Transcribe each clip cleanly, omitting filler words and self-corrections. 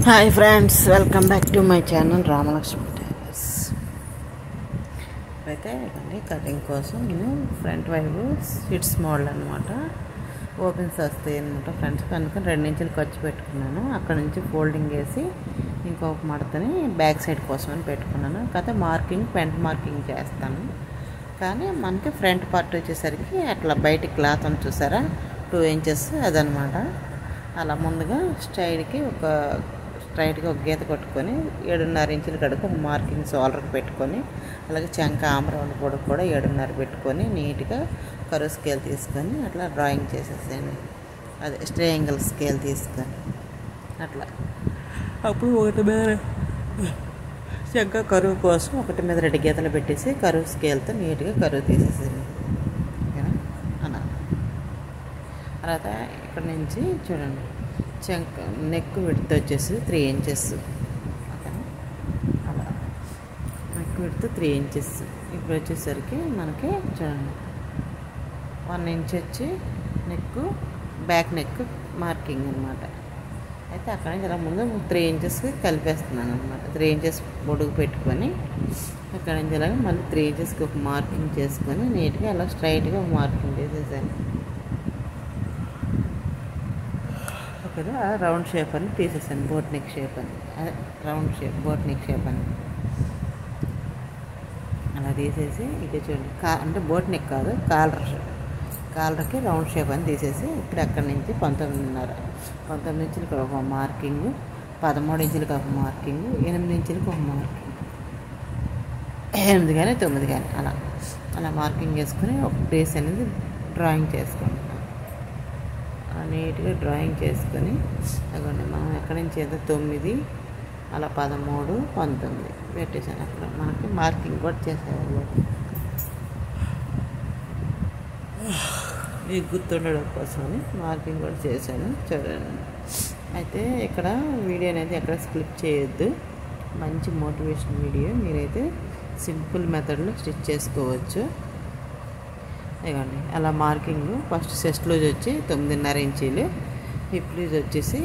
Hi friends, welcome back to my channel Ramalakshmi tailors. అయితే ఇవ్వండి cutting కోసం నేను ఫ్రంట్ వైపు స్విట్స్ మోడల్ అనమాట ఓపెన్స్ వస్తాయి అనమాట ఫ్రంట్స్. కనుక 2 ఇంచులు ఖర్చు పెట్టుకున్నాను. అక్కడ నుంచి ఫోల్డింగ్ వేసి ఇంకొక మడతని బ్యాక్ సైడ్ కోసం అని పెట్టుకున్నాను. కాకపోతే మార్కింగ్ ఫ్రంట్ మార్కింగ్ చేస్తాను. కానీ మనకి ఫ్రంట్ పార్ట్ వచ్చేసరికి అట్లా బయట క్లాత్ అని చూసారా 2 ఇంచెస్ అదనమాట. అలా ముందుగా స్ట్రైట్గా ఒక గీత కొట్టుకొని 7.5 ఇంచుల కడుకు ఒక మార్కింగ్ షోల్డర్కి పెట్టుకొని, అలాగే చంక ఆమ్రౌండ్ కూడా 7.5 పెట్టుకొని నీట్గా కరువు స్కేల్ తీసుకొని అట్లా డ్రాయింగ్ చేసేసాను. అదే ట్రయాంగిల్ స్కేల్ తీసుకొని అట్లా అప్పుడు ఒకటి మీద చంక కరువు కోసం ఒకటి మీద 2 గీతలు పెట్టేసి కరువు స్కేల్తో నీట్గా కరువు తీసేసాను. అలా తర్వాత ఇక్కడ నుంచి చూడండి చంక నెక్ విడ్త్ వచ్చేసి 3 ఇంచెస్. అలా నెక్ విడ్త్ 3 ఇంచెస్. ఇప్పుడు వచ్చేసరికి మనకి చూడండి 1 ఇంచ్ వచ్చి నెక్ బ్యాక్ నెక్ మార్కింగ్ అనమాట. అయితే అక్కడ నుంచి ఇలా ముందు 3 ఇంచెస్కి కలిపేస్తున్నాను అనమాట. 3 ఇంచెస్ పొడుగు పెట్టుకొని అక్కడ నుంచి ఇలాగ మళ్ళీ 3 ఇంచెస్కి ఒక మార్కింగ్ చేసుకొని నీట్గా అలా స్ట్రైట్గా ఒక మార్కింగ్ చేసేసాను. కదా రౌండ్ షేప్ అని తీసేసాను. బోట్ నెక్ షేప్ అని, అదే round shape boat neck shape అని అలా తీసేసి ఇక చూడండి అంటే బోట్ నెక్ కాదు కాలర్కి రౌండ్ షేప్ అని తీసేసి ఇక్కడ అక్కడి నుంచి 19 ఇంచులకి ఒక మార్కింగ్, 13 ఇంచులకి ఒక మార్కింగ్, 8 ఇంచులకి ఒక మార్కింగ్, 8 కానీ 9 కానీ అలా మార్కింగ్ చేసుకుని ఒక ప్లేస్ అనేది డ్రాయింగ్ చేసుకుంటాం. నీట్గా డ్రాయింగ్ చేసుకొని అదిగోండి మనం ఎక్కడి నుంచి ఏదో 9 అలా 13, 19 పెట్టేసాను. అక్కడ మనకి మార్కింగ్ కూడా చేసేవాళ్ళు మీకు గుర్తుండడం కోసమని మార్కింగ్ కూడా చేశాను. చూడండి అయితే ఇక్కడ వీడియో అనేది ఎక్కడ స్కిప్ చేయొద్దు. మంచి మోటివేషన్ వీడియో. మీరైతే సింపుల్ మెథడ్లో స్టిచ్ చేసుకోవచ్చు. ఇవ్వండి అలా మార్కింగ్ ఫస్ట్ చెస్ట్ లూజ్ వచ్చి 9.5 ఇంచీలు, హిప్ లూజ్ వచ్చేసి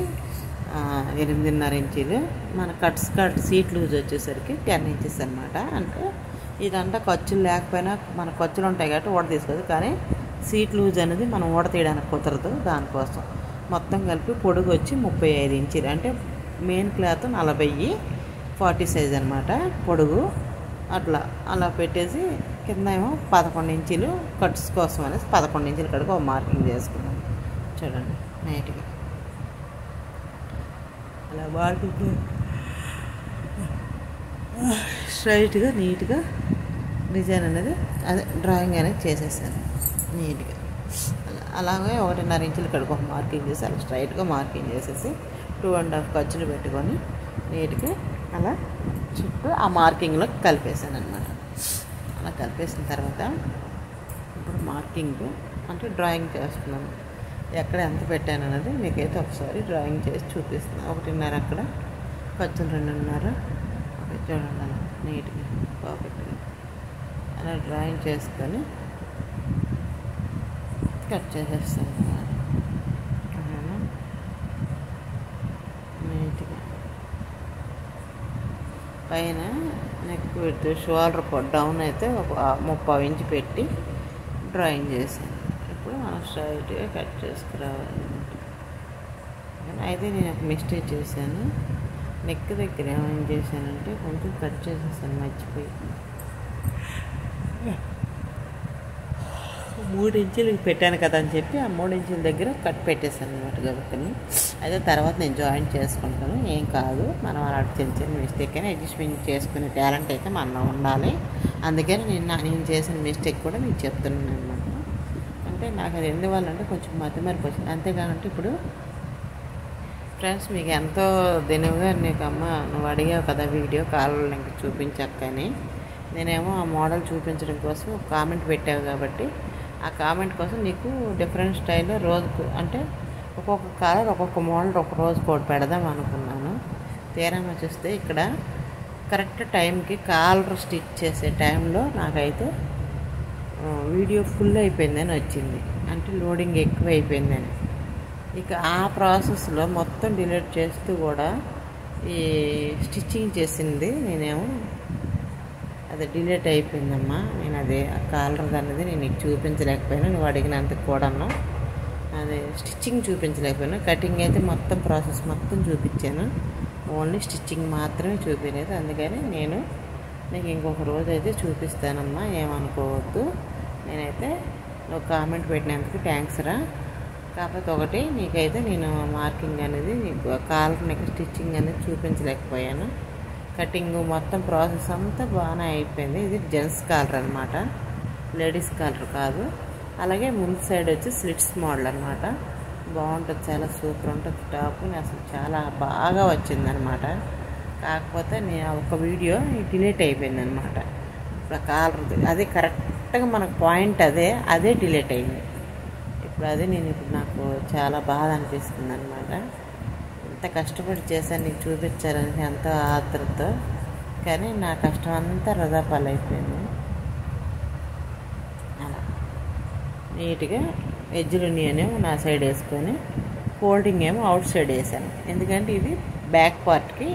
8.5 ఇంచీలు, మన కట్ సీట్ లూజ్ వచ్చేసరికి 10 ఇంచెస్ అనమాట. అంటే ఇదంతా ఖర్చులు లేకపోయినా మన ఖర్చులు ఉంటాయి కాబట్టి ఊడ తీసుకోదు. కానీ సీట్ లూజ్ అనేది మనం ఊడ తీయడానికి కుదరదు. దానికోసం మొత్తం కలిపి పొడుగు వచ్చి 35 ఇంచీలు. అంటే మెయిన్ క్లాత్ 40 సైజ్ అనమాట పొడుగు. అలా పెట్టేసి కింద ఏమో 11 ఇంచీలు కట్స్ కోసం అనేసి 11 ఇంచుల కడుగు ఒక మార్కింగ్ చేసుకున్నాం. చూడండి నీట్గా అలా మార్కింగ్ స్ట్రైట్గా నీట్గా డిజైన్ అనేది అదే డ్రాయింగ్ అనేది చేసేసాను నీట్గా. అలాగే 1.5 ఇంచుల కడుగు ఒక మార్కింగ్ చేసి అలా స్ట్రైట్గా మార్కింగ్ చేసేసి 2.5 ఖర్చులు పెట్టుకొని నీట్గా అలా చుట్టూ ఆ మార్కింగ్లో కలిపేసాను అనమాట. అలా కలిపేసిన తర్వాత ఇప్పుడు మార్కింగ్ అంటే డ్రాయింగ్ చేస్తున్నాను. ఎక్కడ ఎంత పెట్టాను అనేది మీకైతే ఒకసారి డ్రాయింగ్ చేసి చూపిస్తున్నాను. 1.5 అక్కడ ఖర్చులు 2.5 చూడండి అలా నీట్గా పర్ఫెక్ట్గా అలా డ్రాయింగ్ చేసుకొని కట్ చేసేస్తాను నీట్గా. పైన నెక్ విడ్త్ షోల్డర్ డౌన్ అయితే ఒక 30 ఇంచు పెట్టి డ్రాయింగ్ చేశాను. ఇప్పుడు మనం స్ట్రైట్గా కట్ చేసుకురావాలన్నమాట. అయితే నేను ఒక మిస్టేక్ చేశాను. నెక్ దగ్గర ఏమేం చేశానంటే కొంచెం కట్ చేసేసాను మర్చిపోయి. 3 ఇంచులు పెట్టాను కదా అని చెప్పి ఆ 3 ఇంచుల దగ్గర కట్ పెట్టేశాను అనమాట గబుక్కని. అయితే తర్వాత నేను జాయింట్ చేసుకుంటాను. ఏం కాదు, మనం అలా చిన్న మిస్టేక్ అయినా అడ్జస్ట్మెంట్ చేసుకునే టాలెంట్ అయితే మనలో ఉండాలి. అందుకని నేను చేసిన మిస్టేక్ కూడా మీకు చెప్తున్నాను అనమాట. అంటే నాకు అది ఎందువల్ల అంటే కొంచెం మతిమరుపు వచ్చింది. అంతేకాదంటే ఇప్పుడు ఫ్రెండ్స్ మీకు ఎంతో దినవుగా నీకు అమ్మ నువ్వు అడిగావు కదా వీడియో కాళ్ళు ఇంక చూపించక్కని, నేనేమో ఆ మోడల్ చూపించడం కోసం ఒక కామెంట్ పెట్టావు కాబట్టి ఆ కామెంట్ కోసం నీకు డిఫరెంట్ స్టైల్లో రోజుకు అంటే ఒక్కొక్క కలర్ ఒక్కొక్క మోడల్ ఒక రోజు కోడ్ పెడదాం అనుకున్నాను. తీరా చూస్తే ఇక్కడ కరెక్ట్ టైంకి కాలర్ స్టిచ్ చేసే టైంలో నాకైతే వీడియో ఫుల్ అయిపోయిందని వచ్చింది. అంటే లోడింగ్ ఎక్కువ అయిపోయిందని. ఇక ఆ ప్రాసెస్లో మొత్తం డిలీట్ చేస్తూ కూడా ఈ స్టిచ్చింగ్ చేసింది నేనేమో అది డిలీట్ అయిపోయిందమ్మా. నేను అదే ఆ కాలర్ అనేది నేను నీకు చూపించలేకపోయాను, నువ్వు అడిగినందుకు కూడాను. అదే స్టిచ్చింగ్ చూపించలేకపోయాను. కటింగ్ అయితే మొత్తం ప్రాసెస్ మొత్తం చూపించాను, ఓన్లీ స్టిచ్చింగ్ మాత్రమే చూపించలేదు. అందుకని నేను నీకు ఇంకొక రోజు అయితే చూపిస్తానమ్మా, ఏమనుకోవద్దు. నేనైతే నువ్వు కామెంట్ పెట్టినందుకు థ్యాంక్స్ రా. కాకపోతే ఒకటి నీకైతే నేను మార్కింగ్ అనేది నీకు కాలర్ నీకు స్టిచ్చింగ్ అనేది చూపించలేకపోయాను. కటింగ్ మొత్తం ప్రాసెస్ అంతా బాగానే అయిపోయింది. ఇది జెంట్స్ కాలర్ అనమాట, లేడీస్ కాలర్ కాదు. అలాగే ముందు సైడ్ వచ్చి స్లిట్స్ మోడల్ అనమాట. బాగుంటుంది, చాలా సూపర్ ఉంటుంది టాప్. అసలు చాలా బాగా వచ్చిందనమాట. కాకపోతే నేను ఒక వీడియో డిలీట్ అయిపోయింది అనమాట. ఇప్పుడు ఆ కాలర్ది అది కరెక్ట్గా మనకు పాయింట్ అదే డిలీట్ అయింది. ఇప్పుడు అది ఇప్పుడు నాకు చాలా బాధ అనిపిస్తుంది అనమాట. ఎంత కష్టపడి చేశాను నీకు చూపించాలని ఎంతో ఆత్రతో, కానీ నా కష్టం అంతా వృధా పాలైపోయింది. అలా నీట్గా ఎడ్జ్లు నేనేమో నా సైడ్ వేసుకొని ఫోల్డింగ్ ఏమో అవుట్ సైడ్ వేసాను. ఎందుకంటే ఇది బ్యాక్ పార్ట్కి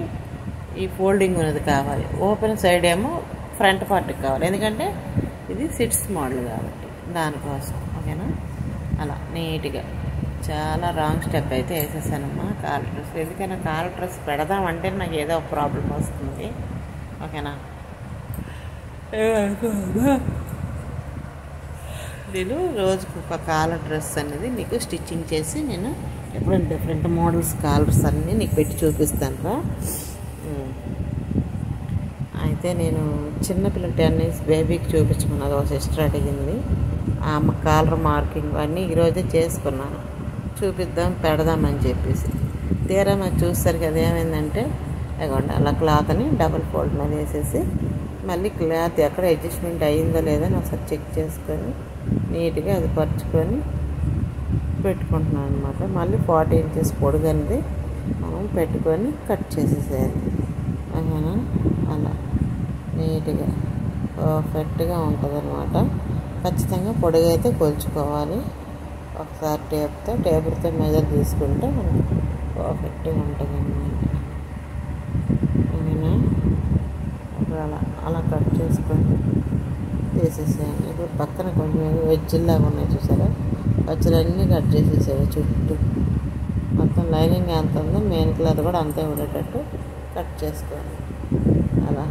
ఈ ఫోల్డింగ్ ఉన్నది కావాలి, ఓపెన్ సైడ్ ఏమో ఫ్రంట్ పార్ట్కి కావాలి. ఎందుకంటే ఇది సిట్స్ మోడల్ కాబట్టి దానికోసం. ఓకేనా? అలా నీట్గా చాలా రాంగ్ స్టెప్ అయితే వేసేసానమ్మా కాలర్ డ్రెస్. ఎందుకైనా కాలర్ డ్రెస్ పెడదామంటే నాకు ఏదో ఒక ప్రాబ్లం వస్తుంది. ఓకేనా? నేను రోజుకు ఒక కాలర్ డ్రెస్ అనేది నీకు స్టిచ్చింగ్ చేసి నేను ఎప్పుడైనా డిఫరెంట్ మోడల్స్ కాలర్స్ అన్నీ నీకు పెట్టి చూపిస్తాను రా. అయితే నేను చిన్నపిల్ల 10 years బేబీకి చూపించమన్నది ఒక సిస్టర్ అడిగింది. ఆమె కాలర్ మార్కింగ్ అన్నీ ఈరోజే చేసుకున్నాను, చూపిద్దాం పెడదామని చెప్పేసి. తీరా నాకు చూస్తారు కదా ఏమైందంటే, అదిగోండి అలా క్లాత్ని డబుల్ ఫోల్డ్ మీద వేసేసి మళ్ళీ క్లాత్ ఎక్కడ అడ్జస్ట్మెంట్ అయ్యిందో లేదో ఒకసారి చెక్ చేసుకొని నీట్గా అది పరుచుకొని పెట్టుకుంటున్నాను అనమాట. మళ్ళీ 40 inches పొడుగు అనేది మనం పెట్టుకొని కట్ చేసేసేయాలి. ఓకేనా? అలా నీట్గా పర్ఫెక్ట్గా ఉంటుంది అనమాట. ఖచ్చితంగా పొడుగు అయితే కొలుచుకోవాలి. ఒకసారి టేబుల్తో మెజర్ తీసుకుంటే మనకి పర్ఫెక్ట్గా ఉంటుంది అన్నమాట. ఓకేనా? ఇప్పుడు అలా కట్ చేసుకొని తీసేసేయండి. ఇప్పుడు పక్కన కొంచెం వెజ్జిల్లాగా ఉన్నాయి చూసారా, వెజ్జులన్నీ కట్ చేసేసాడు. చుట్టూ మొత్తం లైనింగ్ ఎంత ఉందో మెయిన్ క్లాత్ కూడా అంతే ఉండేటట్టు కట్ చేసుకోండి. అలా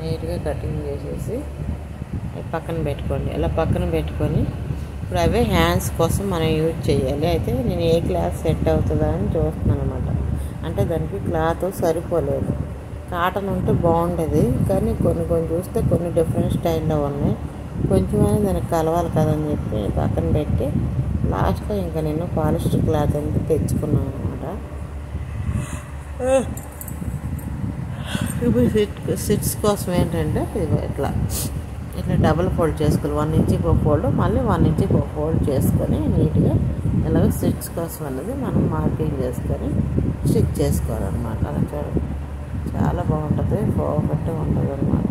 నీట్గా కటింగ్ చేసేసి పక్కన పెట్టుకోండి. అలా పక్కన పెట్టుకొని ఇప్పుడు అవే హ్యాండ్స్ కోసం మనం యూజ్ చేయాలి. అయితే నేను ఏ క్లాత్ సెట్ అవుతుందా అని చూస్తున్నాను అనమాట. అంటే దానికి క్లాత్ సరిపోలేదు. కాటన్ ఉంటే బాగుండేది, కానీ కొన్ని చూస్తే కొన్ని డిఫరెంట్ స్టైల్లో ఉన్నాయి. కొంచెమైనా దానికి కలవాలి కదని చెప్పి పక్కన పెట్టి లాస్ట్లో ఇంకా నేను పాలిస్టర్ క్లాత్ అనేది తెచ్చుకున్నాను అనమాట. ఇప్పుడు సిట్స్ కోసం ఏంటంటే ఇట్లా డబుల్ ఫోల్డ్ చేసుకోవాలి. 1 inch ఒక ఫోల్డ్, మళ్ళీ 1 inch ఒక ఫోల్డ్ చేసుకొని నీట్గా ఇలాగ స్టిచ్ కోసం అనేది మనం మార్కింగ్ చేసుకొని స్టిచ్ చేసుకోవాలన్నమాట. అలా చూడండి, చాలా బాగుంటుంది, పర్ఫెక్ట్గా ఉంటుంది అనమాట.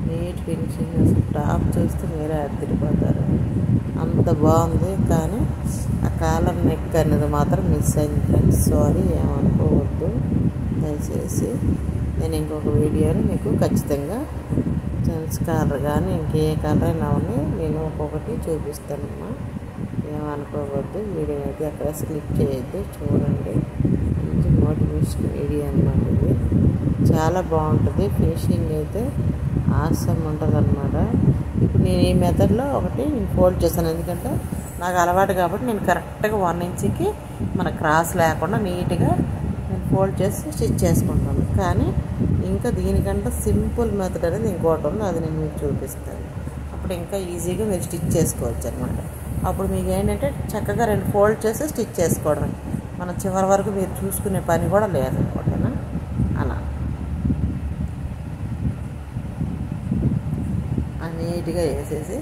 Neat finishing. అసలు టాప్ చూస్తే మీరే అదిరిపోతారు, అంత బాగుంది. కానీ ఆ కాలర్ నెక్ అనేది మాత్రం మిస్ అయింది ఫ్రెండ్స్. సారీ, ఏమనుకోవద్దు దయచేసి. నేను ఇంకొక వీడియోని మీకు ఖచ్చితంగా జెంట్స్ కాలర్ కానీ ఇంకే కలర్ అయినా ఉన్నాయి నేను ఒక్కొక్కటి చూపిస్తానమ్మా, ఏమనుకోవద్దు. వీడియో అయితే అక్కడ స్కిప్ చేయొద్దు, చూడండి. మంచి మోటివేషన్ వీడియో అన్నమాట ఇది. చాలా బాగుంటుంది, ఫినిషింగ్ అయితే ఆసమ్ ఉంటుంది అనమాట. ఇప్పుడు నేను ఈ మెథడ్లో ఒకటి నేను ఫోల్డ్ చేశాను, ఎందుకంటే నాకు అలవాటు కాబట్టి నేను కరెక్ట్గా 1 inchకి మన క్రాస్ లేకుండా నీట్గా నేను ఫోల్డ్ చేసి స్టిచ్ చేసుకుంటాను. కానీ ఇంకా దీనికంటే సింపుల్ మెథడ్ అనేది ఇంకోటి ఉంది, అది నేను మీకు చూపిస్తాను. అప్పుడు ఇంకా ఈజీగా మీరు స్టిచ్ చేసుకోవచ్చు అనమాట. అప్పుడు మీకు ఏంటంటే చక్కగా 2 ఫోల్డ్ చేసి స్టిచ్ చేసుకోవడమే, మన చివరి వరకు మీరు చూసుకునే పని కూడా లేదనుకుంటానా. అలా నీట్గా వేసేసి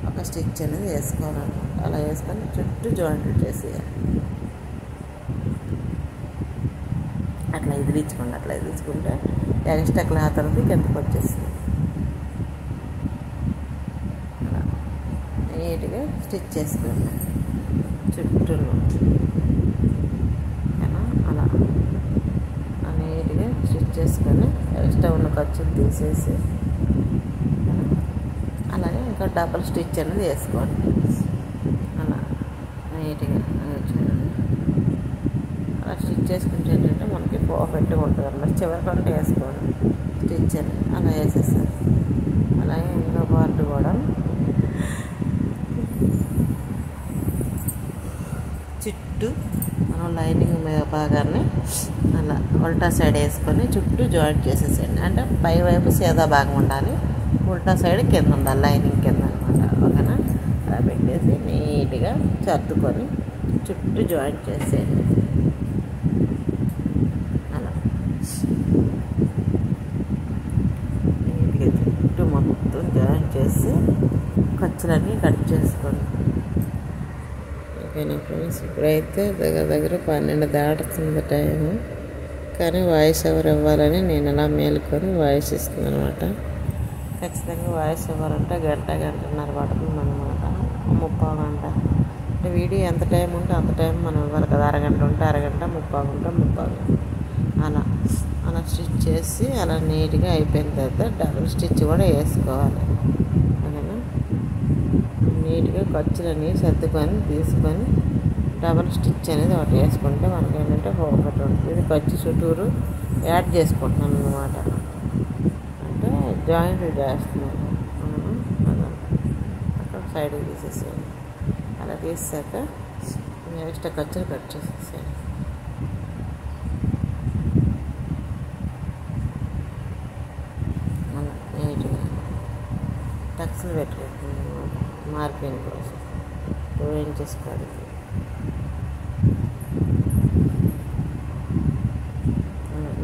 ఒక స్టిచ్ అనేది వేసుకోవాలన్నమాట. అలా వేసుకొని చుట్టూ జాయింట్లు చేసేయాలి. అట్లా ఎదిరించుకుంటే ఎక్స్ట్రా క్లాత్ అనేది కిందకు వచ్చేస్తుంది. అలా నీట్గా స్టిచ్ చేసుకోండి చుట్టూ తీసేసి అలాగే ఇంకా డబుల్ స్టిచ్ అనేది వేసుకోండి. అలా నీట్గా చూడండి. అలా స్టిచ్ చేసుకుంటే ఏంటంటే మనకి పర్ఫెక్ట్గా ఉంటుంది అన్నమాట. చివరి కంటే వేసుకోండి స్టిచ్ అనేది. అలా వేసేసారు. అలాగే ఇంకో పార్ట్ కూడా చుట్టూ మనం లైనింగ్ మీద భాగాన్ని అలా ఉల్టా సైడ్ వేసుకొని చుట్టూ జాయింట్ చేసేసేయండి. అంటే పై వైపు సీదా భాగం ఉండాలి, ఉల్టా సైడ్ కింద ఉండాలి, లైనింగ్ కింద అనమాట. ఓకేనా? అలా పెట్టేసి నీట్గా సర్దుకొని చుట్టూ జాయింట్ చేసేయండి. అలా నీట్గా చుట్టూ మొత్తం జాయింట్ చేసి ఖర్చులన్నీ కట్ చేసుకోండి. ఓకేనా ఫ్రెండ్స్? ఇప్పుడైతే దగ్గర 12 దాటుతుంది టైము. కానీ వాయిస్ ఓవర్ ఇవ్వాలని నేను అలా మేలుకొని వాయిస్ ఇస్తున్నాను అనమాట. ఖచ్చితంగా వాయిస్ ఇవ్వాలంటే గంటన్నర పడుతుంది అనమాట, 30 గంట. అంటే వీడియో ఎంత టైం ఉంటే అంత టైం మనం ఇవ్వాలి కదా. అరగంట ఉంటే అరగంట, 30 ఉంటే 30. అలా స్టిచ్ చేసి అలా నీట్గా అయిపోయిన తర్వాత డబుల్ స్టిచ్ కూడా వేసుకోవాలి. ఓకేనా? నీట్గా ఖర్చులన్నీ సర్దుకొని తీసుకొని డబల్ స్టిచ్ అనేది ఒకటి వేసుకుంటే మనకి ఏంటంటే ఒకటి ఉంటుంది. ఇది ఖర్చు చుట్టూరు యాడ్ చేసుకుంటున్నాను అన్నమాట. అంటే జాయింట్ చేస్తున్నాను. అలా అక్కడ సైడ్కి తీసేసేయండి. అలా తీసాక ఎక్స్ట్రా ఖర్చులు కట్ చేసేసేయండి. అలా నీట్గా టక్స్లు పెట్టుకుంటున్నాను అన్నమాట. మార్కింగ్ కోసం 2 ఇంచెస్ కాడికి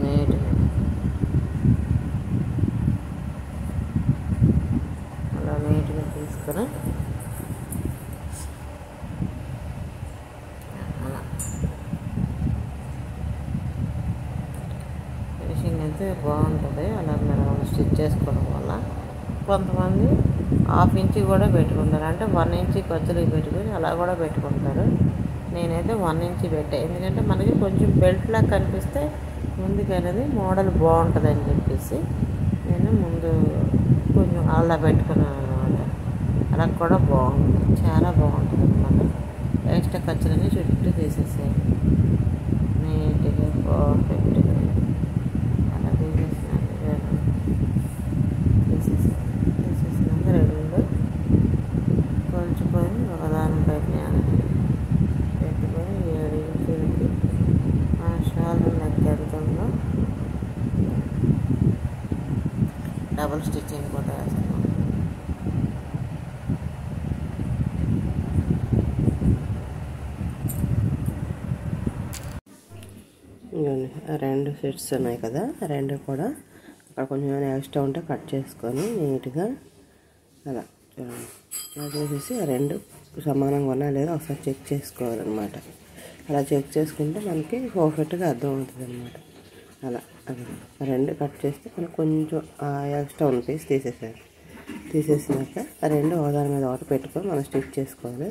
నీట్గా అలా నీట్గా తీసుకొని అలా ఫినిషింగ్ అయితే బాగుంటుంది. అలా మనం స్టిచ్ చేసుకోవడం వల్ల కొంతమంది 1/2 ఇంచ్ కూడా పెట్టుకుంటారు. అంటే 1 ఇంచ్ ఖర్చులకు పెట్టుకొని అలా కూడా పెట్టుకుంటారు. నేనైతే 1 ఇంచ్ పెట్టాను. ఎందుకంటే మనకి కొంచెం బెల్ట్లా కనిపిస్తే ముందుకు అనేది మోడల్ బాగుంటుంది అని చెప్పేసి నేను ముందు కొంచెం అలా పెట్టుకున్నాను అనమాట. అలా కూడా బాగుంటుంది, చాలా బాగుంటుంది అనమాట. ఎక్స్ట్రా ఖర్చులన్నీ చుట్టూ తీసేసాను నీట్గా పర్ఫెక్ట్గా. అలా తీసేసినాక రెండు కొంచుకొని ఒకదాని పైన పెట్టుకొని 7 ఇంచులకి ఆ షాల్ నెక్ ఎంత ఉందో డబుల్ స్టిచ్చింగ్ కూడా వేస్తున్నాం. ఆ 2 సెట్స్ ఉన్నాయి కదా, ఆ 2 కూడా అక్కడ కొంచెం ఎక్స్ట్రా ఉంటే కట్ చేసుకొని నీట్గా అలా చూడండి. అలా చేసేసి ఆ 2 సమానంగా ఉన్నా లేదా ఒకసారి చెక్ చేసుకోవాలన్నమాట. అలా చెక్ చేసుకుంటే మనకి పర్ఫెక్ట్గా అర్థం అవుతుంది అనమాట. అలా ఆ 2 కట్ చేస్తే మనకు కొంచెం ఎక్స్ట్రా ఉన్న పీస్ తీసేసినాక ఆ 2 ఒకదాని మీద ఒకటి పెట్టుకొని మనం స్టిచ్ చేసుకోవాలి.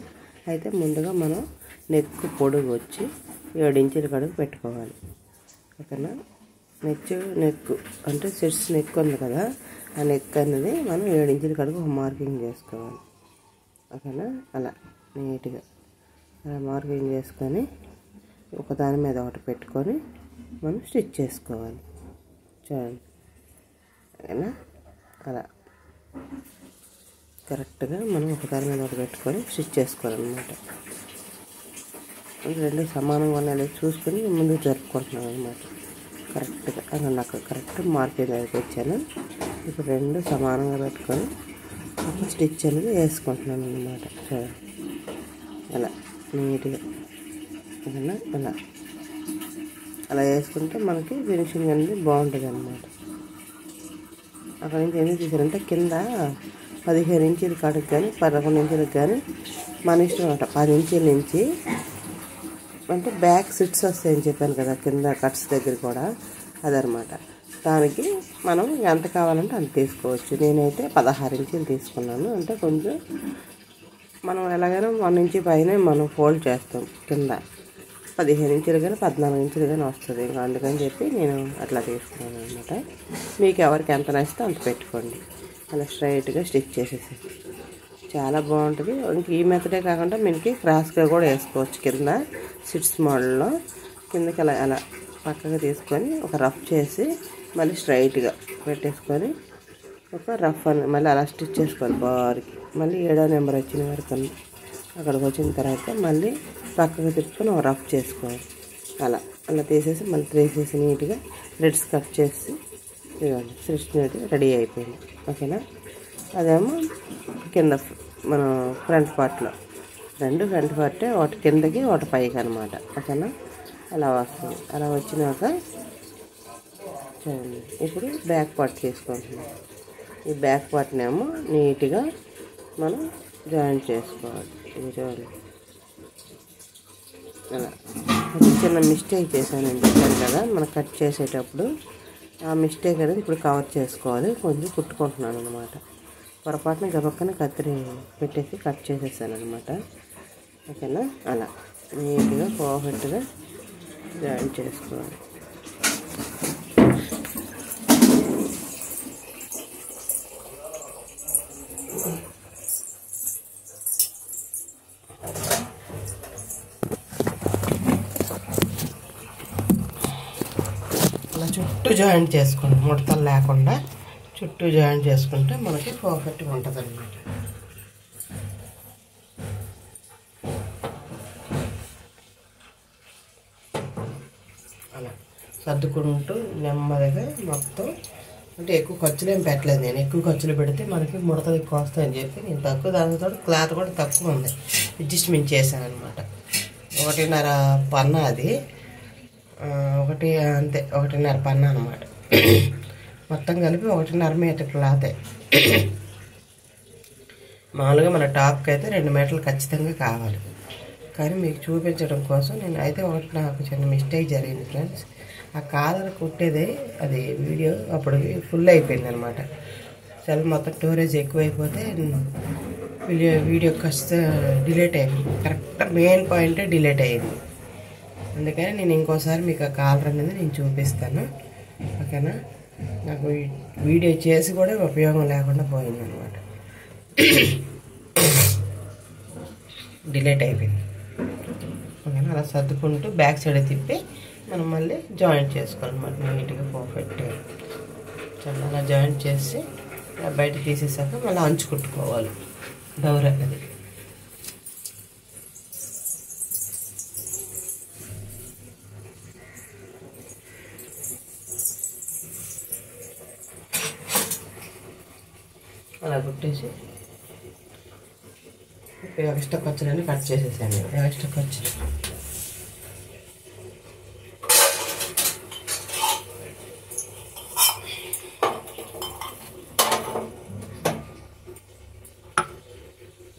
అయితే ముందుగా మనం నెక్ పొడుగు వచ్చి 7 ఇంచుల కడుగు పెట్టుకోవాలి. ఓకేనా? నెక్ అంటే సెట్స్ నెక్ ఉంది కదా, ఆ నెక్ అనేది మనం 7 ఇంచుల కడుగు మార్కింగ్ చేసుకోవాలి. ఓకేనా? అలా నీట్గా అలా మార్కింగ్ చేసుకొని ఒకదాని మీద ఒకటి పెట్టుకొని మనం స్టిచ్ చేసుకోవాలి. చూడండి. ఓకేనా? అలా కరెక్ట్గా మనం ఒకదాని మీద ఒకటి పెట్టుకొని స్టిచ్ చేసుకోవాలన్నమాట. 2 సమానంగా ఉన్నాయి చూసుకొని ముందుకు జరుపుకుంటున్నాను అనమాట. కరెక్ట్గా అక్కడ నాకు కరెక్ట్ మార్కింగ్ అయితే వచ్చాను. ఇప్పుడు 2 సమానంగా పెట్టుకొని ఒక స్టిచ్ అనేది వేసుకుంటున్నాను అనమాట. చూడండి. అలా నీట్గా అలా వేసుకుంటే మనకి ఫినిషింగ్ అనేది బాగుంటుంది అన్నమాట. అక్కడ నుంచి ఎందుకు తీసారంటే కింద 15 ఇంచుల కాడికి కానీ 11 ఇంచులకు కానీ మన ఇష్టం అనమాట. 10 ఇంచుల నుంచి అంటే బ్యాక్ సిట్స్ వస్తాయని చెప్పాను కదా కింద కట్స్ దగ్గర కూడా, అదనమాట. దానికి మనం ఎంత కావాలంటే అంత తీసుకోవచ్చు. నేనైతే 16 ఇంచులు తీసుకున్నాను. అంటే కొంచెం మనం ఎలాగైనా 1 ఇంచ్ పైన మనం ఫోల్డ్ చేస్తాం కింద. 15 ఇంచులు కానీ 14 ఇంచులు కానీ వస్తుంది. ఇంకా అందుకని చెప్పి నేను అట్లా తీసుకున్నాను అనమాట. మీకు ఎవరికి ఎంత నచ్చితే అంత పెట్టుకోండి. అలా స్ట్రైట్గా స్టిచ్ చేసేసి చాలా బాగుంటుంది. ఇంక ఈ మెథడే కాకుండా మనకి క్రాస్గా కూడా వేసుకోవచ్చు. కింద సిట్స్ మోడల్లో కిందకి అలా అలా పక్కగా తీసుకొని ఒక రఫ్ చేసి మళ్ళీ స్ట్రైట్గా పెట్టేసుకొని ఒక రఫ్ అని మళ్ళీ అలా స్టిచ్ చేసుకోవాలి బార్కి. మళ్ళీ 7వ నెంబర్ వచ్చిన వరకు అక్కడికి వచ్చిన తర్వాత మళ్ళీ పక్కగా తిప్పుకొని ఒక రఫ్ చేసుకోవాలి. అలా అలా తీసేసి మళ్ళీ తీసేసి నీట్గా థ్రెడ్స్ కట్ చేసి ఇవ్వండి. థ్రెడ్స్ నీట్గా రెడీ అయిపోయింది. ఓకేనా. అదేమో కింద మన ఫ్రంట్ పార్ట్లో 2 ఫ్రంట్ పార్టే, ఒకటి కిందకి ఒకటి పైకి అనమాట. ఓకేనా. అలా వస్తుంది. అలా వచ్చినాక చూడండి ఇప్పుడు బ్యాక్ పార్ట్ తీసుకుంటున్నాం. ఈ బ్యాక్ పార్ట్నేమో నీట్గా మనం జాయింట్ చేసుకోవాలి. ఇది చూడండి అలా. చిన్న మిస్టేక్ చేశానని చెప్పాను కదా మనం కట్ చేసేటప్పుడు, ఆ మిస్టేక్ అనేది ఇప్పుడు కవర్ చేసుకోవాలి. కొంచెం కుట్టుకుంటున్నాను అనమాట. పొరపాటున గబక్కన కత్తిరి పెట్టేసి కట్ చేసేసాను అనమాట. ఓకేనా. అలా నీట్గా పర్ఫెక్ట్గా జాయిన్ చేసుకోవాలి. అలా చుట్టూ జాయింట్ చేసుకోండి. ముడతలు లేకుండా చుట్టూ జాయింట్ చేసుకుంటే మనకి పర్ఫెక్ట్గా ఉంటుంది అన్నమాట. అలా సర్దుకుంటూ నెమ్మదిగా మొత్తం. అంటే ఎక్కువ ఖర్చులు ఏం పెట్టలేదు నేను. ఎక్కువ ఖర్చులు పెడితే మనకి ముడతలు ఎక్కువ వస్తాయని చెప్పి నేను తక్కువ, దానితో క్లాత్ కూడా తక్కువ ఉంది, అడ్జస్ట్మెంట్ చేశాను అనమాట. 1.5 పన్నా అది, ఒకటి అంతే 1.5 పన్నా అనమాట. మొత్తం కలిపి 1.5 మీటర్ క్లాతే. మామూలుగా మన టాప్కి అయితే 2 మీటర్లు ఖచ్చితంగా కావాలి. కానీ మీకు చూపించడం కోసం నేను అయితే ఒకటి నాకు చిన్న మిస్టేక్ జరిగింది ఫ్రెండ్స్. ఆ కాలర్ కుట్టేది అది వీడియో అప్పుడు ఫుల్ అయిపోయింది అనమాట. చాలా మొత్తం స్టోరేజ్ ఎక్కువైపోతే వీడియో కాస్త డిలీట్ అయిపోయింది. కరెక్ట్ మెయిన్ పాయింటే డిలీట్ అయ్యింది. అందుకని నేను ఇంకోసారి మీకు ఆ కాలర్ అనేది నేను చూపిస్తాను. ఓకేనా. నాకు వీడియో చేసి కూడా ఉపయోగం లేకుండా పోయింది అనమాట. డిలీట్ అయిపోయింది. ఓకేనా. అలా సర్దుకుంటూ బ్యాక్ సైడ్ తిప్పి మనం మళ్ళీ జాయింట్ చేసుకోవాలన్నమాట నీట్గా పర్ఫెక్ట్గా. చాలా జాయింట్ చేసి బయట తీసేసాక మళ్ళీ అంచు కుట్టుకోవాలి డౌర్ అనేది. అలా కుట్టేసి ఎక్స్ట్రా ఖర్చులన్నీ కట్ చేసేసాను. ఎక్స్ట్రా ఖర్చులు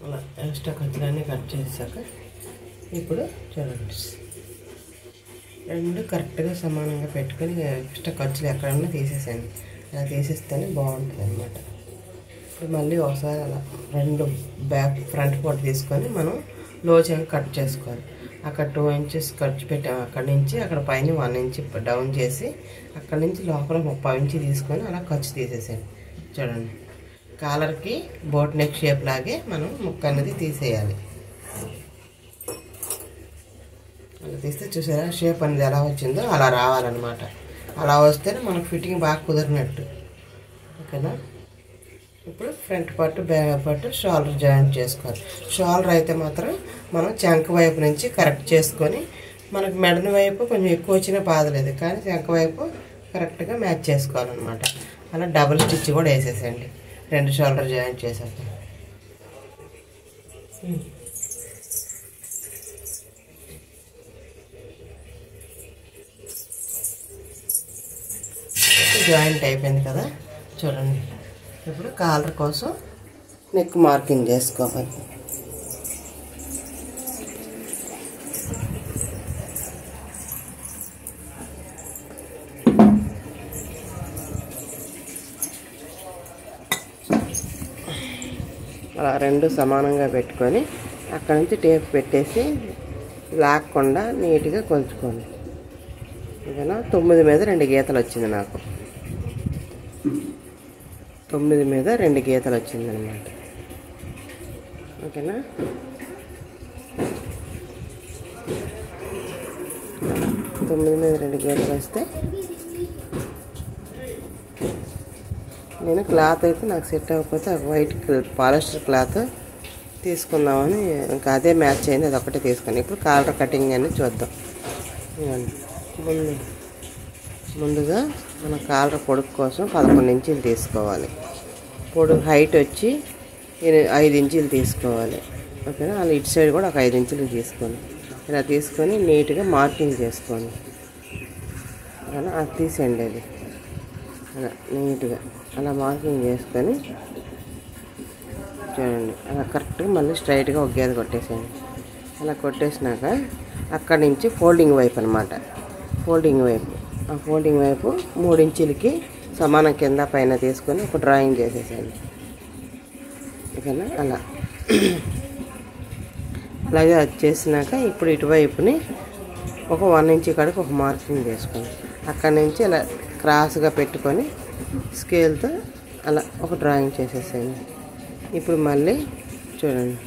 అలా ఎక్స్ట్రా ఖర్చులన్నీ కట్ చేసాక ఇప్పుడు చూడండి 2 కరెక్ట్గా సమానంగా పెట్టుకొని ఎక్స్ట్రా ఖర్చులు ఎక్కడన్నా తీసేసాను. అలా తీసేస్తేనే బాగుంటుంది అన్నమాట. ఇప్పుడు మళ్ళీ ఒకసారి అలా 2 బ్యాక్ ఫ్రంట్ పార్ట్ తీసుకొని మనం లోచగా కట్ చేసుకోవాలి. అక్కడ 2 ఇంచెస్ ఖర్చు పెట్టి అక్కడి నుంచి అక్కడ పైన 1 ఇంచ్ డౌన్ చేసి అక్కడి నుంచి లోపల 30 ఇంచ్ తీసుకొని అలా ఖర్చు తీసేసాను. చూడండి కాలర్కి బోట్ నెక్ షేప్ లాగే మనం ముక్క అనేది తీసేయాలి. అలా తీస్తే చూసారా షేప్ అనేది ఎలా వచ్చిందో అలా రావాలన్నమాట. అలా వస్తేనే మనకు ఫిట్టింగ్ బాగా కుదిరినట్టు. ఓకేనా. ఇప్పుడు front part back part shoulder joint చేసుకోవాలి. షోల్డర్ అయితే మాత్రం మనం చంక వైపు నుంచి కరెక్ట్ చేసుకొని, మనకు మెడని వైపు కొంచెం ఎక్కువ వచ్చినా బాధలేదు, కానీ చంక వైపు కరెక్ట్గా మ్యాచ్ చేసుకోవాలన్నమాట. అలా డబుల్ స్టిచ్ కూడా వేసేసండి 2 షోల్డర్ జాయింట్ చేసాక. జాయింట్ అయిపోయింది కదా. చూడండి ఇప్పుడు కాలర్ కోసం నెక్ మార్కింగ్ చేసుకోవాలి. అలా 2 సమానంగా పెట్టుకొని అక్కడ నుంచి టేప్ పెట్టేసి లాక్కుండా నీట్గా కొలుచుకోండి. ఓకేనా? 9 మీద 2 గీతలు వచ్చింది నాకు. 9 మీద 2 గీతలు వచ్చింది అనమాట. ఓకేనా? 9 మీద 2 గీతలు వస్తే నేను క్లాత్ అయితే నాకు సెట్ అవ్వకపోతే వైట్ పాలిస్టర్ క్లాత్ తీసుకుందామని ఇంకా అదే మ్యాచ్ అయింది, అది ఒకటే తీసుకుని. ఇప్పుడు కాలర్ కటింగ్ అని చూద్దాం. ముందుగా మన కాలర్ పొడుగు కోసం 11 ఇంచీలు తీసుకోవాలి. పొడుగు హైట్ వచ్చి 5 ఇంచీలు తీసుకోవాలి. ఓకేనా? అలా ఇటు సైడ్ కూడా ఒక 5 ఇంచీలు తీసుకోండి. ఇలా తీసుకొని నీట్గా మార్కింగ్ చేసుకోండి. అలా అది తీసేయండి. అది అలా నీట్గా అలా మార్కింగ్ చేసుకొని చూడండి. అలా కరెక్ట్గా మళ్ళీ స్ట్రైట్గా ఒక గీత కొట్టేసేయండి. అలా కొట్టేసినాక అక్కడి నుంచి ఫోల్డింగ్ వైపు అనమాట. ఫోల్డింగ్ వైపు, ఆ ఫోల్డింగ్ వైపు 3 ఇంచీలకి సమానం కింద పైన తీసుకొని ఒక డ్రాయింగ్ చేసేసేయండి. ఓకేనా? అలా అలాగే అది చేసినాక ఇప్పుడు ఇటువైపుని ఒక 1 ఇంచ్ కాడికి ఒక మార్కింగ్ చేసుకోండి. అక్కడి నుంచి ఇలా క్రాస్గా పెట్టుకొని స్కేల్తో అలా ఒక డ్రాయింగ్ చేసేసేయండి. ఇప్పుడు మళ్ళీ చూడండి,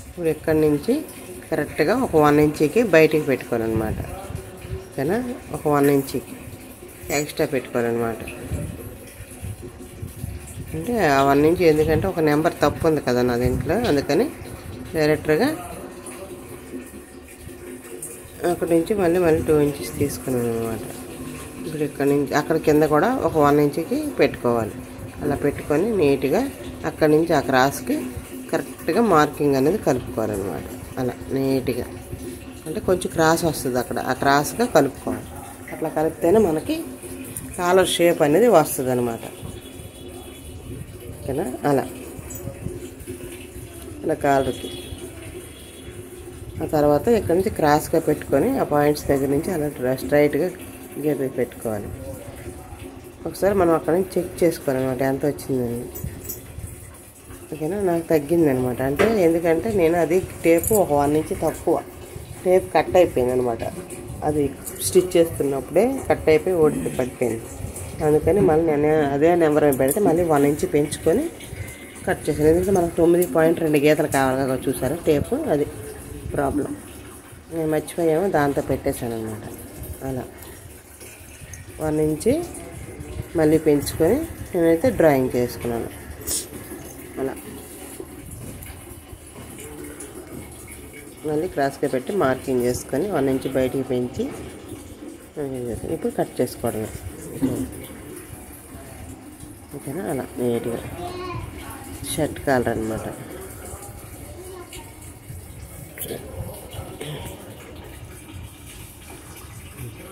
ఇప్పుడు ఇక్కడి నుంచి కరెక్ట్గా ఒక 1 ఇంచ్కి బయటికి పెట్టుకోవాలన్నమాట. ఓకేనా? ఒక 1 ఇంచ్కి ఎక్స్ట్రా పెట్టుకోవాలన్నమాట. అంటే ఆ 1 ఇంచ్ ఎందుకంటే ఒక నెంబర్ తప్పు ఉంది కదా నా దీంట్లో, అందుకని డైరెక్ట్గా అక్కడి నుంచి మళ్ళీ 2 ఇంచెస్ తీసుకున్నాను అనమాట. ఇప్పుడు ఇక్కడ నుంచి అక్కడ కింద కూడా ఒక 1 ఇంచ్కి పెట్టుకోవాలి. అలా పెట్టుకొని నీట్గా అక్కడి నుంచి ఆ క్రాస్కి కరెక్ట్గా మార్కింగ్ అనేది కలుపుకోవాలన్నమాట. అలా నీట్గా అంటే కొంచెం క్రాస్ వస్తుంది అక్కడ, ఆ క్రాస్గా కలుపుకోవాలి. అట్లా కలిపితేనే మనకి కాలర్ షేప్ అనేది వస్తుంది అనమాట. ఓకేనా? అలా కాలర్కి ఆ తర్వాత ఇక్కడ నుంచి క్రాస్గా పెట్టుకొని ఆ పాయింట్స్ దగ్గర నుంచి అలా స్ట్రైట్గా గీత పెట్టుకోవాలి. ఒకసారి మనం అక్కడ నుంచి చెక్ చేసుకోవాలన్నమాట ఎంత వచ్చిందని. ఓకేనా? నాకు తగ్గిందనమాట. అంటే ఎందుకంటే నేను అది టేపు ఒక 1 ఇంచ్ తక్కువ, టేప్ కట్ అయిపోయింది అనమాట. అది స్టిచ్ చేస్తున్నప్పుడే కట్ అయిపోయి ఓడికి పడిపోయింది. అందుకని మళ్ళీ నేను అదే నెంబర్ పెడితే మళ్ళీ 1 ఇంచ్ పెంచుకొని కట్ చేశాను. ఎందుకంటే మనకు 9.2 గీతలు కావాలి కదా, చూసారా టేపు, అది ప్రాబ్లం. నేను మర్చిపోయాము, దాంతో పెట్టేశాను అనమాట. అలా 1 ఇంచ్ మళ్ళీ పెంచుకొని నేనైతే డ్రాయింగ్ చేసుకున్నాను. అలా మళ్ళీ క్రాస్గా పెట్టి మార్కింగ్ చేసుకొని 1 ఇంచ్ బయటికి పెంచి ఇప్పుడు కట్ చేసుకోవడమే. ఓకేనా? అలా నీట్గా షర్ట్ కాలర్ అనమాట.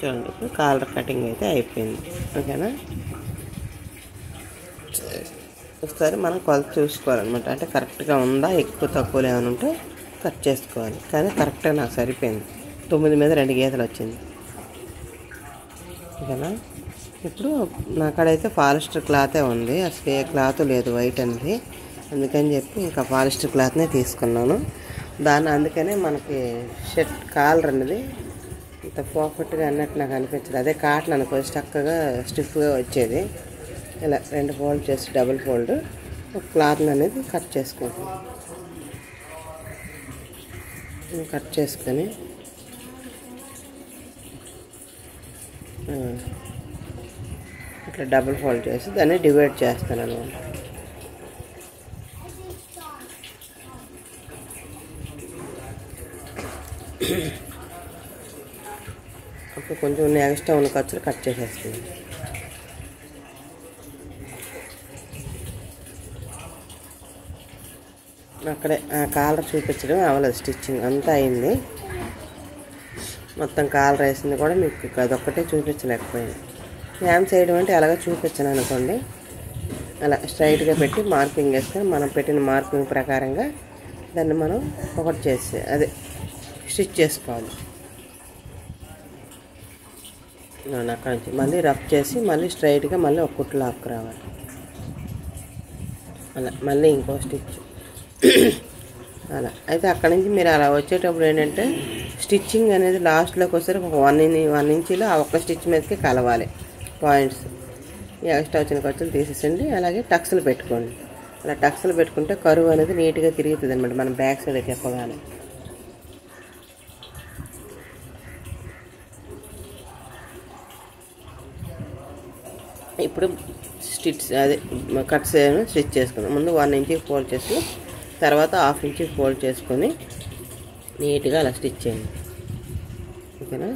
చూడండి, ఇప్పుడు కాలర్ కటింగ్ అయితే అయిపోయింది. ఓకేనా? ఒకసారి మనం కొలత చూసుకోవాలన్నమాట. అంటే కరెక్ట్గా ఉందా, ఎక్కువ తక్కువలు ఏమైనా ఉంటే కట్ చేసుకోవాలి. కానీ కరెక్ట్గా నాకు సరిపోయింది. 9 మీద 2 గీతలు వచ్చింది. ఓకేనా? ఇప్పుడు నా కాడైతే పాలిస్టర్ క్లాతే ఉంది, అసలు ఏ క్లాత్ లేదు వైట్ అనేది. అందుకని చెప్పి ఇంకా పాలిస్టర్ క్లాత్నే తీసుకున్నాను. అందుకనే మనకి షర్ట్ కాలర్ అనేది ఇంత పర్ఫెక్ట్గా అన్నట్టు నాకు అనిపించదు. అదే కాటన్ అనుకో చక్కగా స్టిఫ్గా వచ్చేది. ఇలా 2 ఫోల్డ్ చేసి డబుల్ ఫోల్డ్ ఒక క్లాత్ అనేది కట్ చేసుకుంటాం. కట్ చేసుకొని ఇట్లా డబుల్ ఫోల్డ్ చేసి దాన్ని డివైడ్ చేస్తాను అనమాట. అప్పుడు కొంచెం ఎక్స్ట్రా ఉన్న ఖర్చులు కట్ చేసేస్తుంది. అక్కడే ఆ కాలర్ చూపించడం అవ్వలేదు, స్టిచ్చింగ్ అంతా అయింది. మొత్తం కాలర్ వేసింది కూడా మీకు అదొక్కటే చూపించలేకపోయింది. హ్యాండ్స్ వేయడం అంటే అలాగే చూపించాను అనుకోండి. అలా స్ట్రైట్గా పెట్టి మార్కింగ్ వేసుకొని మనం పెట్టిన మార్కింగ్ ప్రకారంగా దాన్ని మనం ఒకటి చేసి అదే స్టిచ్ చేసుకోవాలి. అక్కడ నుంచి మళ్ళీ రఫ్ చేసి మళ్ళీ స్ట్రైట్గా మళ్ళీ ఒక కుట్లు లాక్కు రావాలి. అలా మళ్ళీ ఇంకో స్టిచ్ అలా అయితే అక్కడ నుంచి మీరు అలా వచ్చేటప్పుడు ఏంటంటే స్టిచ్చింగ్ అనేది లాస్ట్లోకి వచ్చేసరికి ఒక 1 ఇంచీలో ఆ ఒక్క స్టిచ్ మీదకి కలవాలి పాయింట్స్. ఈ ఎక్స్ట్రా వచ్చిన ఖర్చులు తీసేసండి. అలాగే టక్స్లు పెట్టుకోండి. అలా టక్స్లు పెట్టుకుంటే కరువు అనేది నీట్గా తిరుగుతుంది అనమాట మనం బ్యాక్ సైడ్ తిప్పగానే. ఇప్పుడు అదే కట్స్ స్టిచ్ చేసుకుందాం. ముందు 1 ఇంచ్ ఫోల్డ్ చేసి తర్వాత 1/2 ఇంచ్ ఫోల్డ్ చేసుకొని నీట్గా అలా స్టిచ్ చేయండి. ఓకేనా?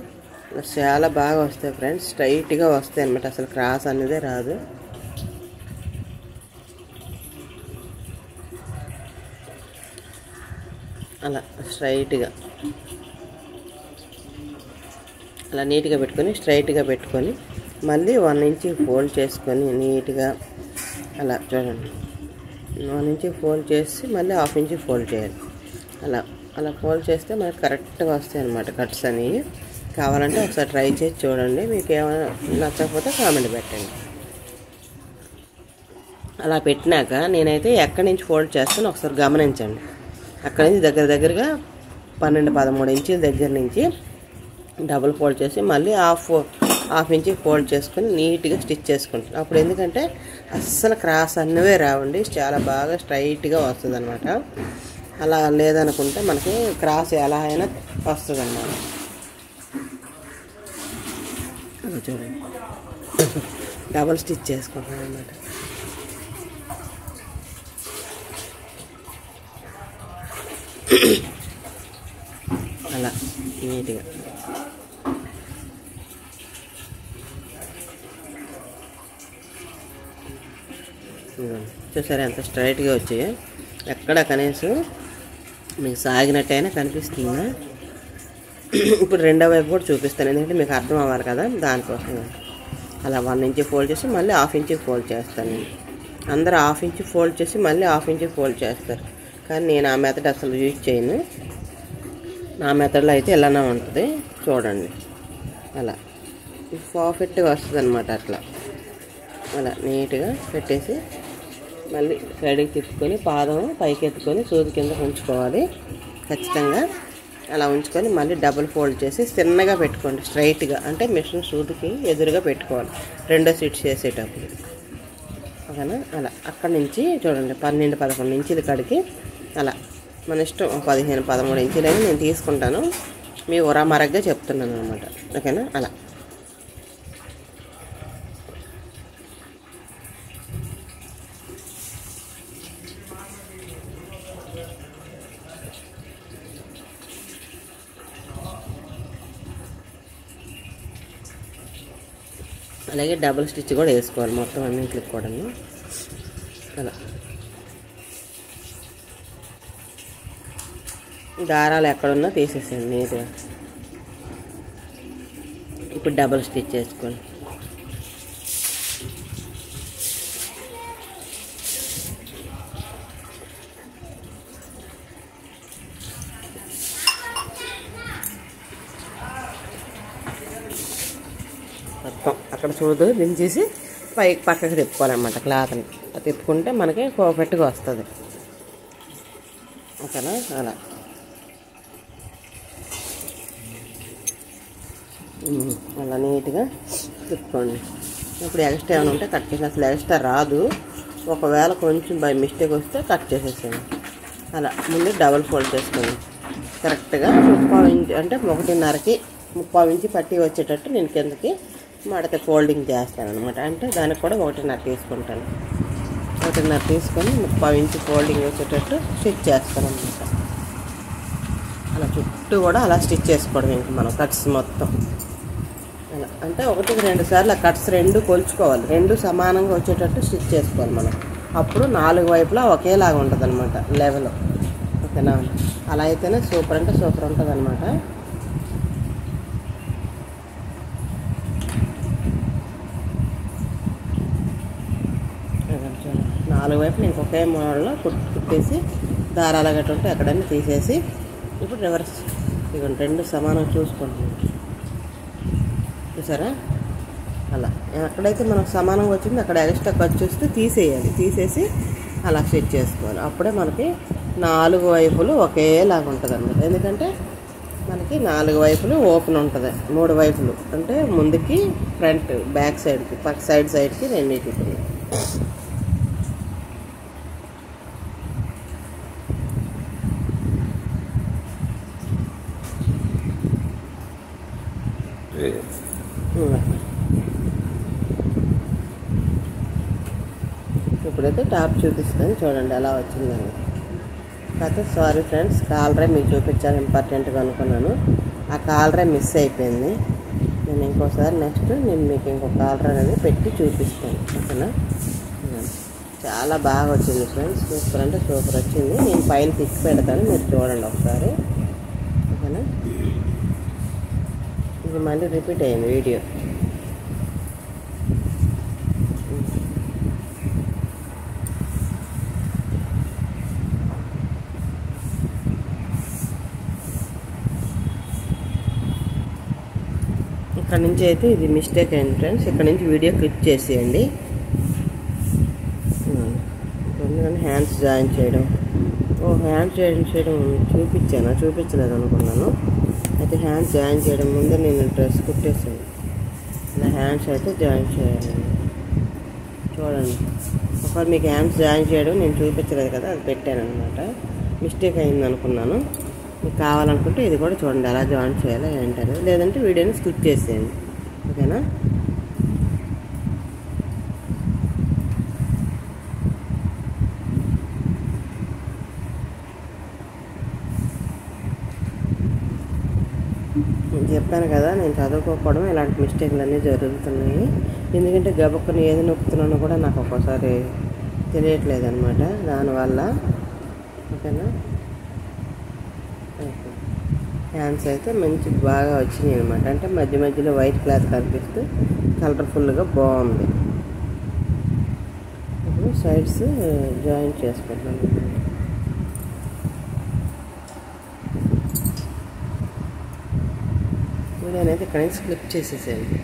అలా చాలా బాగా వస్తాయి ఫ్రెండ్స్, స్ట్రైట్గా వస్తాయి అన్నమాట, అసలు క్రాస్ అనేదే రాదు. అలా స్ట్రైట్గా అలా నీట్గా పెట్టుకొని స్ట్రైట్గా పెట్టుకొని మళ్ళీ 1 ఇంచ్ ఫోల్డ్ చేసుకొని నీట్గా అలా చూడండి. 1 ఇంచ్ ఫోల్డ్ చేసి మళ్ళీ 1/2 ఇంచ్ ఫోల్డ్ చేయాలి. అలా ఫోల్డ్ చేస్తే మనకు కరెక్ట్గా వస్తాయి అన్నమాట కట్స్ అనేవి. కావాలంటే ఒకసారి ట్రై చేసి చూడండి. మీకు ఏమైనా నచ్చకపోతే కామెంట్ పెట్టండి. అలా పెట్టినాక నేనైతే ఎక్కడి నుంచి ఫోల్డ్ చేస్తానో ఒకసారి గమనించండి. అక్కడి నుంచి దగ్గరగా 12-13 ఇంచుల దగ్గర నుంచి డబుల్ ఫోల్డ్ చేసి మళ్ళీ హాఫ్ ఇంచ్ ఫోల్డ్ చేసుకొని నీట్గా స్టిచ్ చేసుకుంటాను. అప్పుడు ఎందుకంటే అస్సలు క్రాస్ అన్నవే రావండి, చాలా బాగా స్ట్రైట్గా వస్తుంది అనమాట. అలా లేదనుకుంటే మనకి క్రాస్ ఎలా అయినా వస్తుంది అన్నమాట. చూడండి, డబుల్ స్టిచ్ చేసుకుంటాను అన్నమాట. అలా నీట్గా చూసారా ఎంత స్ట్రైట్గా వచ్చాయో. ఎక్కడ కనీసం మీకు సాగినట్టయినా కనిపిస్తుందా? ఇప్పుడు రెండో వైపు కూడా చూపిస్తాను, ఎందుకంటే మీకు అర్థం అవ్వాలి కదా, దానికోసం. అలా 1 ఇంచ్ ఫోల్డ్ చేసి మళ్ళీ 1/2 ఇంచ్ ఫోల్డ్ చేస్తాను. అందరూ 1/2 ఇంచ్ ఫోల్డ్ చేసి మళ్ళీ 1/2 ఇంచ్ ఫోల్డ్ చేస్తారు, కానీ నేను ఆ మెథడ్ అసలు యూజ్ చేయను. నా మెథడ్లో అయితే ఇలానే ఉంటుంది చూడండి. అలా పర్ఫెక్ట్గా వస్తుంది అనమాట. అలా నీట్గా పెట్టేసి మళ్ళీ సైడ్కి తిప్పుకొని పాదం పైకి ఎత్తుకొని సూది కింద ఉంచుకోవాలి ఖచ్చితంగా. అలా ఉంచుకొని మళ్ళీ డబుల్ ఫోల్డ్ చేసి చిన్నగా పెట్టుకోండి, స్ట్రైట్గా, అంటే మిషన్ సూదికి ఎదురుగా పెట్టుకోవాలి రెండో స్టిచ్ చేసేటప్పుడు. ఓకేనా? అలా అక్కడి నుంచి చూడండి 12-11 ఇంచుల కాడికి అలా మన ఇష్టం, 15-13 ఇంచులని నేను తీసుకుంటాను, మీ ఉరామరగ్గా చెప్తున్నాను అనమాట. ఓకేనా? అలా అలాగే డబుల్ స్టిచ్ కూడా వేసుకోవాలి మొత్తం అన్నింటికి కూడా. అలా దారాలు ఎక్కడున్నా తీసేసేయండి నీట్గా. ఇప్పుడు డబుల్ స్టిచ్ వేసుకోండి. మొత్తం అక్కడ చూడు దించేసి పక్కకి తిప్పుకోవాలన్నమాట క్లాత్ని. తిప్పుకుంటే మనకి పర్ఫెక్ట్గా వస్తుంది. ఓకేనా? అలా అలా నీట్గా తిప్పుకోండి. ఇప్పుడు ఎక్స్ట్రా ఏమైనా ఉంటే కట్ చేసి, అసలు ఎక్స్ట్రా రాదు, ఒకవేళ కొంచెం బై మిస్టేక్ వస్తే కట్ చేసేసాను. అలా ముందు డబుల్ ఫోల్డ్ చేసుకోండి కరెక్ట్గా 3/4 ఇంచ్, అంటే 1.5కి 3/4 ఇంచ్ పట్టి వచ్చేటట్టు నేను కిందకి మడత ఫోల్డింగ్ చేస్తాను అనమాట. అంటే దానికి కూడా 1.5 తీసుకుంటాను. 1.5 తీసుకొని 3/4 ఇంచ్ ఫోల్డింగ్ వచ్చేటట్టు స్టిచ్ చేస్తాను అనమాట. అలా చుట్టూ కూడా అలా స్టిచ్ చేసుకోవడం ఇంకా మనం కట్స్ మొత్తం. అలా అంటే 1-2 సార్లు కట్స్ 2 కొలుచుకోవాలి, 2 సమానంగా వచ్చేటట్టు స్టిచ్ చేసుకోవాలి మనం. అప్పుడు 4 వైపులా ఒకేలాగా ఉంటుంది అనమాట లెవెల్. ఓకేనా? అలా అయితేనే సూపర్ అంటే సూపర్ ఉంటుంది అనమాట. నాలుగు వైపు నేను ఒకే మోడల్లో కుట్టేసి దారాలు గట్ట ఉంటే ఎక్కడైనా తీసేసి ఇప్పుడు రివర్స్ ఇవ్వండి, 2 సమానం చూసుకుంటున్నాను. చూసారా? అలా ఎక్కడైతే మనకు సమానంగా వచ్చిందో అక్కడ ఎక్స్ట్రా ఖర్చు వస్తే తీసేయాలి, తీసేసి అలా స్టిచ్ చేసుకోవాలి. అప్పుడే మనకి 4 వైపులు ఒకేలాగా ఉంటుంది అన్నమాట. ఎందుకంటే మనకి 4 వైపులు ఓపెన్ ఉంటుంది, 3 వైపులు అంటే ముందుకి ఫ్రంట్ బ్యాక్ సైడ్కి పక్క సైడ్కి రెండింటికి. ఇప్పుడైతే టాప్ చూపిస్తాను చూడండి ఎలా వచ్చిందని. కాకపోతే సారీ ఫ్రెండ్స్, కాలరే మీకు చూపించాలి ఇంపార్టెంట్గా అనుకున్నాను, ఆ కాలరే మిస్ అయిపోయింది. నేను ఇంకోసారి నెక్స్ట్ నేను మీకు ఇంకో కాలర్ అనేది పెట్టి చూపిస్తాను. ఓకేనా? చాలా బాగా వచ్చింది ఫ్రెండ్స్, సూపర్ అంటే సూపర్ వచ్చింది. నేను పైన పిక్ పెడతాను, మీరు చూడండి ఒకసారి. ఓకేనా? ఇది మళ్ళీ రిపీట్ అయింది వీడియో. ఇక్కడ నుంచి అయితే ఇది మిస్టేక్ అయింది ఫ్రెండ్స్, ఇక్కడ నుంచి వీడియో క్లిక్ చేసేయండి. ఎందుకంటే హ్యాండ్స్ జాయిన్ చేయడం, హ్యాండ్స్ జాయిన్ చేయడం చూపించలేదు అనుకున్నాను. అయితే హ్యాండ్స్ జాయిన్ చేయడం ముందే నేను డ్రెస్ కుట్టేసాను. ఇలా హ్యాండ్స్ అయితే జాయిన్ చేయాలి. చూడండి, ఒకవేళ మీకు హ్యాండ్స్ జాయిన్ చేయడం నేను చూపించలేదు కదా, అది పెట్టాను అనమాట. మిస్టేక్ అయింది అనుకున్నాను. మీకు కావాలనుకుంటే ఇది కూడా చూడండి ఎలా జాయిన్ చేయాలో ఏంటనేది, లేదంటే వీడియోని స్కిప్ చేసేయండి. ఓకేనా? నేను చెప్పాను కదా, నేను చదువుకోకపోవడం ఇలాంటి మిస్టేక్లు అన్నీ జరుగుతున్నాయి. ఎందుకంటే గబుక్కుని ఏది నొక్కుతున్నానో కూడా నాకు ఒక్కోసారి తెలియట్లేదు అనమాట, దానివల్ల. ఓకేనా? హ్యాండ్స్ అయితే మంచి బాగా వచ్చినాయి అనమాట. అంటే మధ్య మధ్యలో వైట్ క్లాత్ కనిపిస్తూ కలర్ఫుల్గా బాగుంది. ఇప్పుడు సైడ్స్ జాయిన్ చేసుకుంటున్నాను. వీడియో అనేది ఇక్కడ నుంచి క్లిక్ చేసేసేయండి.